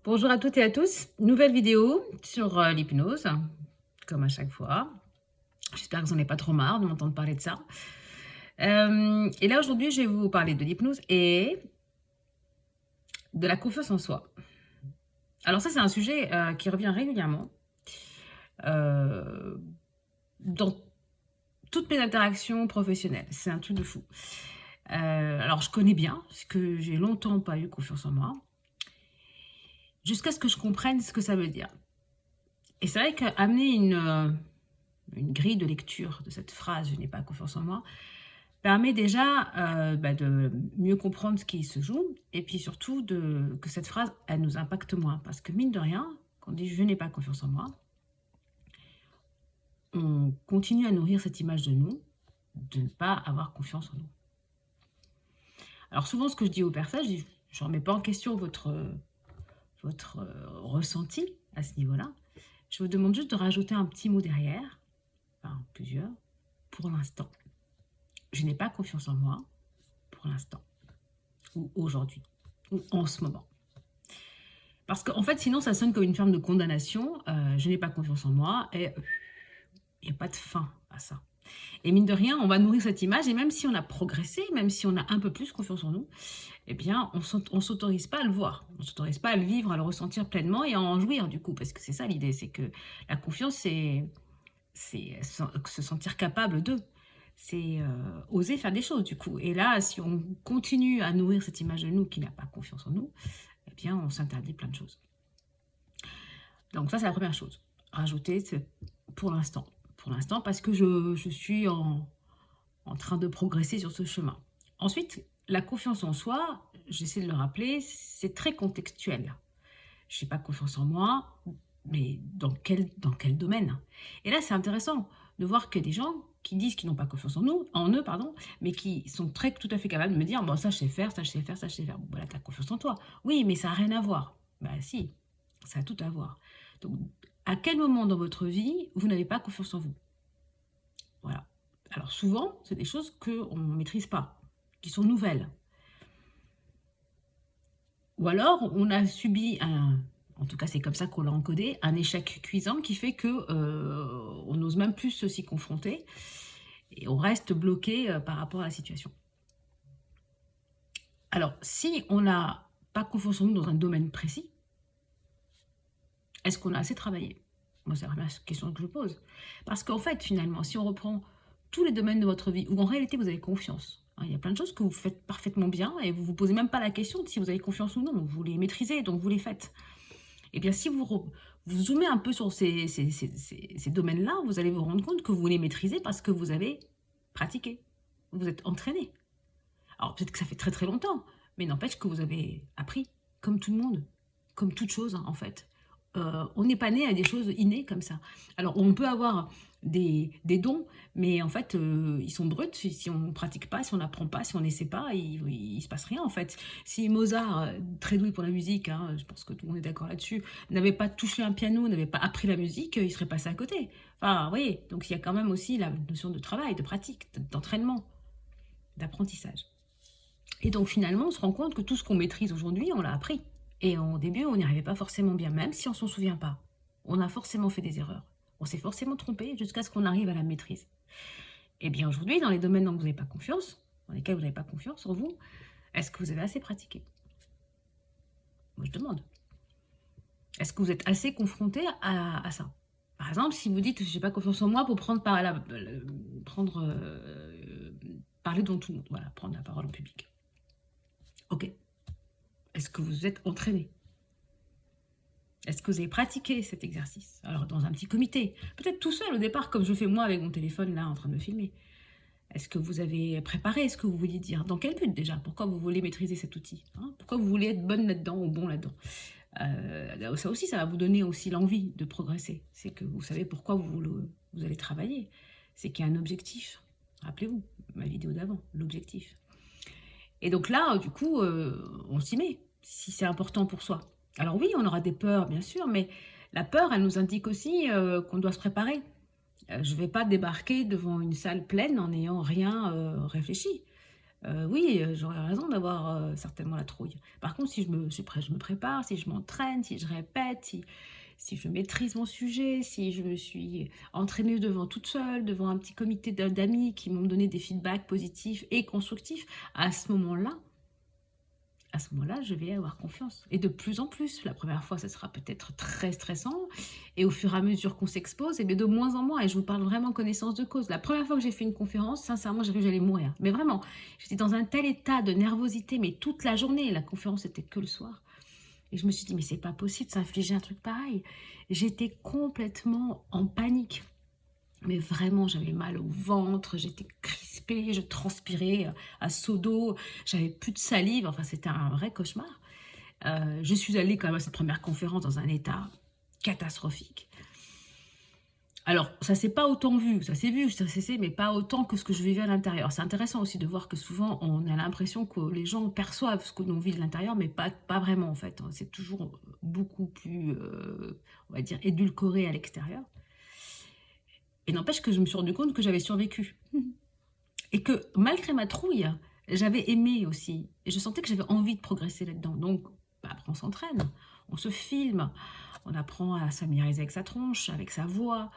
Bonjour à toutes et à tous, nouvelle vidéo sur l'hypnose, comme à chaque fois. J'espère que vous n'en avez pas trop marre de m'entendre parler de ça. Et là aujourd'hui, je vais vous parler de l'hypnose et de la confiance en soi. Alors ça, c'est un sujet qui revient régulièrement euh, dans toutes mes interactions professionnelles. C'est un truc de fou. Alors je connais bien, parce que j'ai longtemps pas eu confiance en moi, jusqu'à ce que je comprenne ce que ça veut dire. Et c'est vrai qu'amener une grille de lecture de cette phrase «Je n'ai pas confiance en moi» permet déjà de mieux comprendre ce qui se joue et puis surtout que cette phrase, elle nous impacte moins. Parce que mine de rien, quand on dit «Je n'ai pas confiance en moi», on continue à nourrir cette image de nous, de ne pas avoir confiance en nous. Alors souvent, ce que je dis aux personnes, je dis: «Je ne remets pas en question votre ressenti à ce niveau-là. Je vous demande juste de rajouter un petit mot derrière, enfin plusieurs, pour l'instant. Je n'ai pas confiance en moi pour l'instant, ou aujourd'hui, ou en ce moment. Parce qu'en fait, sinon, ça sonne comme une forme de condamnation. Je n'ai pas confiance en moi et il n'y a pas de fin à ça. Et mine de rien, on va nourrir cette image et même si on a progressé, même si on a un peu plus confiance en nous, eh bien, on ne s'autorise pas à le voir. On ne s'autorise pas à le vivre, à le ressentir pleinement et à en jouir du coup. Parce que c'est ça l'idée, c'est que la confiance, c'est se sentir capable d'eux. C'est oser faire des choses du coup. Et là, si on continue à nourrir cette image de nous qui n'a pas confiance en nous, eh bien, on s'interdit plein de choses. Donc ça, c'est la première chose. Rajouter, c'est pour l'instant. Pour l'instant, parce que je suis en train de progresser sur ce chemin. Ensuite, la confiance en soi, j'essaie de le rappeler, c'est très contextuel. Je n'ai pas confiance en moi, mais dans quel domaine? Et là, c'est intéressant de voir que des gens qui disent qu'ils n'ont pas confiance en eux, pardon, mais qui sont tout à fait capables de me dire, bon, ça je sais faire, ça je sais faire, ça je sais faire. Bon, voilà, tu as confiance en toi. Oui, mais ça n'a rien à voir. Bah si, ça a tout à voir. Donc, à quel moment dans votre vie, vous n'avez pas confiance en vous? Voilà. Alors souvent, c'est des choses qu'on ne maîtrise pas, qui sont nouvelles. Ou alors, on a subi en tout cas c'est comme ça qu'on l'a encodé, un échec cuisant qui fait que on n'ose même plus s'y confronter et on reste bloqué par rapport à la situation. Alors, si on n'a pas confiance en nous dans un domaine précis, est-ce qu'on a assez travaillé? Moi, c'est la première question que je pose. Parce qu'en fait, finalement, si on reprend tous les domaines de votre vie où en réalité vous avez confiance, hein, il y a plein de choses que vous faites parfaitement bien et vous ne vous posez même pas la question de si vous avez confiance ou non. Vous les maîtrisez, donc vous les faites. Eh bien, si vous zoomez un peu sur ces domaines-là, vous allez vous rendre compte que vous les maîtrisez parce que vous avez pratiqué, vous êtes entraîné. Alors peut-être que ça fait très très longtemps, mais n'empêche que vous avez appris, comme tout le monde, comme toute chose, hein, en fait. On n'est pas né à des choses innées comme ça. Alors on peut avoir des dons, mais en fait, ils sont bruts. Si on ne pratique pas, si on n'apprend pas, si on n'essaie pas, il se passe rien en fait. Si Mozart, très doué pour la musique, hein, je pense que tout le monde est d'accord là-dessus, n'avait pas touché un piano, n'avait pas appris la musique, il serait passé à côté. Enfin, vous voyez, donc il y a quand même aussi la notion de travail, de pratique, d'entraînement, d'apprentissage. Et donc finalement, on se rend compte que tout ce qu'on maîtrise aujourd'hui, on l'a appris. Et au début, on n'y arrivait pas forcément bien, même si on s'en souvient pas. On a forcément fait des erreurs. On s'est forcément trompé jusqu'à ce qu'on arrive à la maîtrise. Et bien aujourd'hui, dans les domaines dont vous n'avez pas confiance, dans lesquels vous n'avez pas confiance en vous, est-ce que vous avez assez pratiqué? Moi, je demande. Est-ce que vous êtes assez confronté à ça? Par exemple, si vous dites j'ai pas confiance en moi pour prendre parler devant tout le monde, voilà, prendre la parole en public. Ok. Est-ce que vous êtes entraîné? Est-ce que vous avez pratiqué cet exercice? Alors, dans un petit comité, peut-être tout seul au départ, comme je fais moi avec mon téléphone là en train de me filmer. Est-ce que vous avez préparé ce que vous vouliez dire? Dans quel but déjà? Pourquoi vous voulez maîtriser cet outil, hein? Pourquoi vous voulez être bonne là-dedans ou bon là-dedans? Ça aussi, ça va vous donner aussi l'envie de progresser. C'est que vous savez pourquoi vous allez travailler. C'est qu'il y a un objectif. Rappelez-vous, ma vidéo d'avant, l'objectif. Et donc là, du coup, on s'y met, si c'est important pour soi. Alors oui, on aura des peurs, bien sûr, mais la peur, elle nous indique aussi qu'on doit se préparer. Je ne vais pas débarquer devant une salle pleine en n'ayant rien réfléchi. oui, j'aurais raison d'avoir, certainement la trouille. Par contre, si je me prépare, si je m'entraîne, si je répète, si je maîtrise mon sujet, si je me suis entraînée devant toute seule, devant un petit comité d'amis qui m'ont donné des feedbacks positifs et constructifs, à ce moment-là je vais avoir confiance et de plus en plus. La première fois, ça sera peut-être très stressant et au fur et à mesure qu'on s'expose et bien de moins en moins et je vous parle vraiment en connaissance de cause. La première fois que j'ai fait une conférence, sincèrement, j'ai cru que j'allais mourir. Mais vraiment, j'étais dans un tel état de nervosité, mais toute la journée, la conférence était que le soir et je me suis dit: «Mais c'est pas possible de s'infliger un truc pareil». J'étais complètement en panique. Mais vraiment, j'avais mal au ventre, j'étais crispée, je transpirais à seaux d'eau, j'avais plus de salive, enfin c'était un vrai cauchemar. Je suis allée quand même à cette première conférence dans un état catastrophique. Alors, ça s'est pas autant vu, ça s'est vu, ça s'est mais pas autant que ce que je vivais à l'intérieur. C'est intéressant aussi de voir que souvent, on a l'impression que les gens perçoivent ce que l'on vit de l'intérieur, mais pas vraiment en fait, hein. C'est toujours beaucoup plus, on va dire édulcoré à l'extérieur et n'empêche que je me suis rendu compte que j'avais survécu. Et que malgré ma trouille, j'avais aimé aussi et je sentais que j'avais envie de progresser là-dedans. Donc, bah, après on s'entraîne, on se filme, on apprend à se familiariser avec sa tronche, avec sa voix.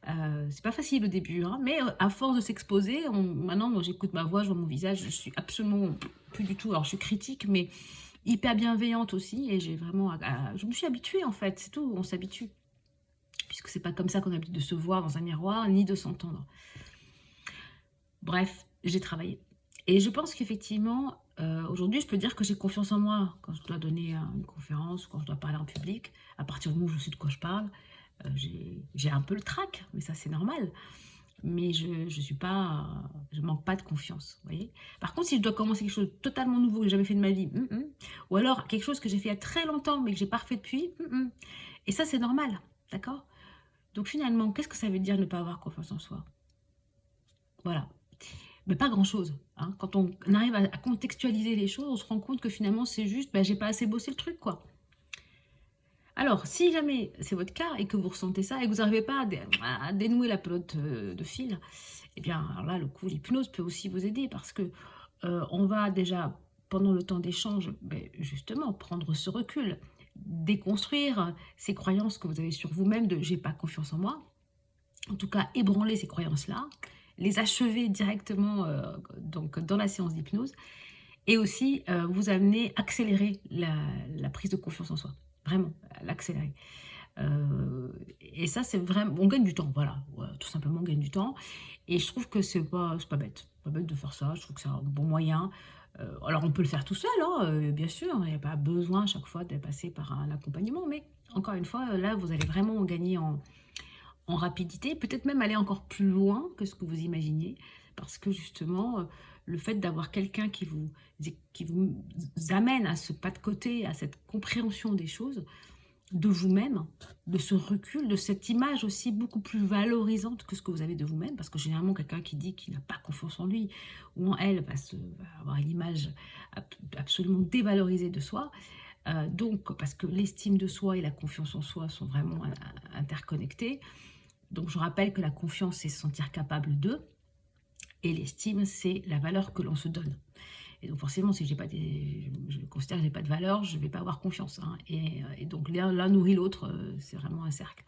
C'est pas facile au début, hein, mais à force de s'exposer, maintenant moi j'écoute ma voix, je vois mon visage, je suis absolument plus du tout alors je suis critique, mais hyper bienveillante aussi et j'ai vraiment je me suis habituée en fait, c'est tout, on s'habitue. Puisque c'est pas comme ça qu'on a l'habitude de se voir dans un miroir, ni de s'entendre. Bref, j'ai travaillé. Et je pense qu'effectivement, aujourd'hui, je peux dire que j'ai confiance en moi quand je dois donner, une conférence, quand je dois parler en public. À partir du moment où je sais de quoi je parle, j'ai un peu le trac, mais ça, c'est normal. Mais je suis pas, je manque pas de confiance, vous voyez? Par contre, si je dois commencer quelque chose de totalement nouveau que j'ai jamais fait de ma vie, ou alors quelque chose que j'ai fait il y a très longtemps, mais que j'ai pas refait depuis, et ça, c'est normal, d'accord? Donc finalement, qu'est-ce que ça veut dire ne pas avoir confiance en soi? Voilà. Mais pas grand-chose, hein. Quand on arrive à contextualiser les choses, on se rend compte que finalement c'est juste, bah, j'ai pas assez bossé le truc, quoi. Alors, si jamais c'est votre cas et que vous ressentez ça et que vous n'arrivez pas à dénouer la pelote, de fil, eh bien, alors là, le coup, l'hypnose peut aussi vous aider parce que, on va déjà, pendant le temps d'échange, beh, justement prendre ce recul, déconstruire ces croyances que vous avez sur vous-même de: «J'ai pas confiance en moi». En tout cas, ébranler ces croyances-là, les achever directement, donc dans la séance d'hypnose et aussi, vous amener accélérer la prise de confiance en soi. Vraiment, l'accélérer. Et ça, c'est vraiment on gagne du temps, voilà, tout simplement, on gagne du temps et je trouve que c'est pas bête. Pas bête de faire ça, je trouve que c'est un bon moyen. Alors on peut le faire tout seul, hein, bien sûr, il n'y a pas besoin à chaque fois de passer par un accompagnement, mais encore une fois, là, vous allez vraiment gagner en rapidité, peut-être même aller encore plus loin que ce que vous imaginiez, parce que justement, le fait d'avoir quelqu'un qui vous amène à ce pas de côté, à cette compréhension des choses, de vous-même, de ce recul, de cette image aussi beaucoup plus valorisante que ce que vous avez de vous-même, parce que généralement quelqu'un qui dit qu'il n'a pas confiance en lui ou en elle va avoir une image absolument dévalorisée de soi. Donc, parce que l'estime de soi et la confiance en soi sont vraiment interconnectés, donc je rappelle que la confiance, c'est se sentir capable de et l'estime, c'est la valeur que l'on se donne. Et donc forcément, si j'ai pas des je considère que j'ai pas de valeur, je vais pas avoir confiance, hein et donc l'un nourrit l'autre, c'est vraiment un cercle.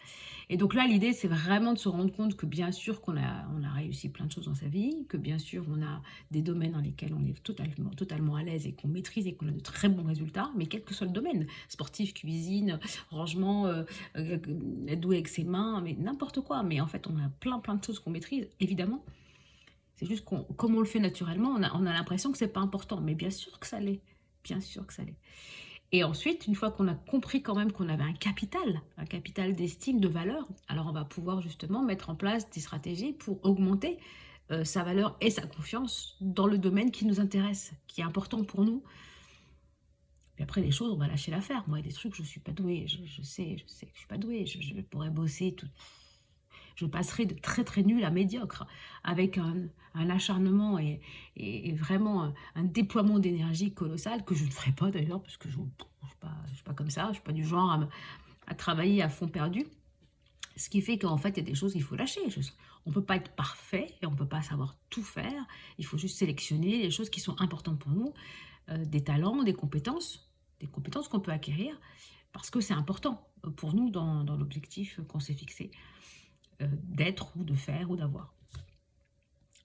Et donc là, l'idée, c'est vraiment de se rendre compte que bien sûr qu'on a réussi plein de choses dans sa vie, que bien sûr on a des domaines dans lesquels on est totalement à l'aise et qu'on maîtrise et qu'on a de très bons résultats, mais quel que soit le domaine, sportif, cuisine, rangement, être doué avec ses mains, mais n'importe quoi. Mais en fait, on a plein de choses qu'on maîtrise, évidemment. C'est juste qu'on comme on le fait naturellement, on a l'impression que c'est pas important, mais bien sûr que ça l'est. Bien sûr que ça l'est. Et ensuite, une fois qu'on a compris quand même qu'on avait un capital d'estime, de valeur, alors on va pouvoir justement mettre en place des stratégies pour augmenter, sa valeur et sa confiance dans le domaine qui nous intéresse, qui est important pour nous. Puis après les choses, on va lâcher l'affaire. Moi, il y a des trucs, je suis pas douée, je sais que je suis pas douée, je pourrais bosser tout je passerai de très, très nul à médiocre avec un acharnement et vraiment un déploiement d'énergie colossal que je ne ferai pas d'ailleurs parce que je suis pas comme ça, je suis pas du genre à travailler à fond perdu. Ce qui fait qu'en fait, il y a des choses qu'il faut lâcher. On ne peut pas être parfait et on ne peut pas savoir tout faire. Il faut juste sélectionner les choses qui sont importantes pour nous, des talents, des compétences qu'on peut acquérir, parce que c'est important pour nous dans l'objectif qu'on s'est fixé, d'être ou de faire ou d'avoir.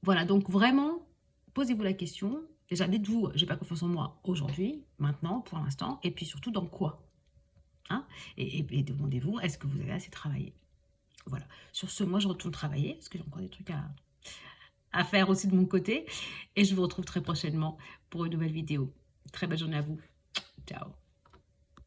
Voilà, donc vraiment, posez-vous la question. Déjà, dites-vous, j'ai pas confiance en moi aujourd'hui, maintenant, pour l'instant, et puis surtout dans quoi, hein? Et demandez-vous, est-ce que vous avez assez travaillé? Voilà. Sur ce, moi, je retourne travailler, parce que j'ai encore des trucs à faire aussi de mon côté, et je vous retrouve très prochainement pour une nouvelle vidéo. Très belle journée à vous. Ciao.